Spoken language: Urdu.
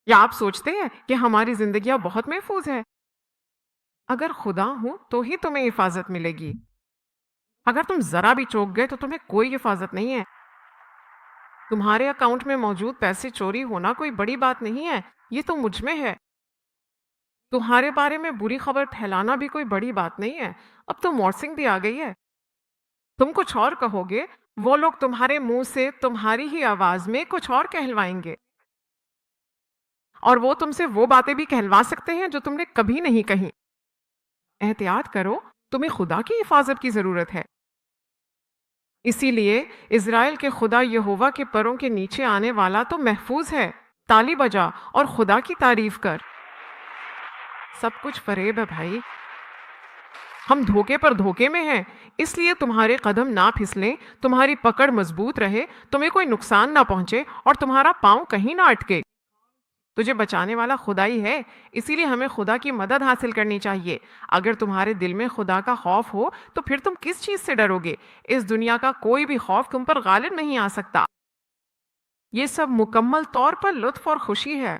یا آپ سوچتے ہیں کہ ہماری زندگیاں بہت محفوظ ہے؟ اگر خدا ہوں تو ہی تمہیں حفاظت ملے گی۔ اگر تم ذرا بھی چوک گئے تو تمہیں کوئی حفاظت نہیں ہے۔ تمہارے اکاؤنٹ میں موجود پیسے چوری ہونا کوئی بڑی بات نہیں ہے، یہ تو مجھ میں ہے۔ تمہارے بارے میں بری خبر پھیلانا بھی کوئی بڑی بات نہیں ہے، اب تو مارسنگ بھی آ گئی ہے۔ تم کچھ اور کہو گے، وہ لوگ تمہارے منہ سے تمہاری ہی آواز میں کچھ اور کہلوائیں گے، اور وہ تم سے وہ باتیں بھی کہلوا سکتے ہیں جو تم نے کبھی نہیں کہیں۔ احتیاط کرو، تمہیں خدا کی حفاظت کی ضرورت ہے۔ اسی لیے اسرائیل کے خدا یہوہ کے پروں کے نیچے آنے والا تو محفوظ ہے۔ تالی بجا اور خدا کی تعریف کر۔ سب کچھ فریب ہے بھائی، ہم دھوکے پر دھوکے میں ہیں، اس لیے تمہارے قدم نہ پھسلیں، تمہاری پکڑ مضبوط رہے، تمہیں کوئی نقصان نہ پہنچے اور تمہارا پاؤں کہیں نہ اٹکے۔ تجھے بچانے والا خدا ہی ہے، اسی لیے ہمیں خدا کی مدد حاصل کرنی چاہیے۔ اگر تمہارے دل میں خدا کا خوف ہو تو پھر تم کس چیز سے ڈرو گے؟ اس دنیا کا کوئی بھی خوف تم پر غالب نہیں آ سکتا۔ یہ سب مکمل طور پر لطف اور خوشی ہے۔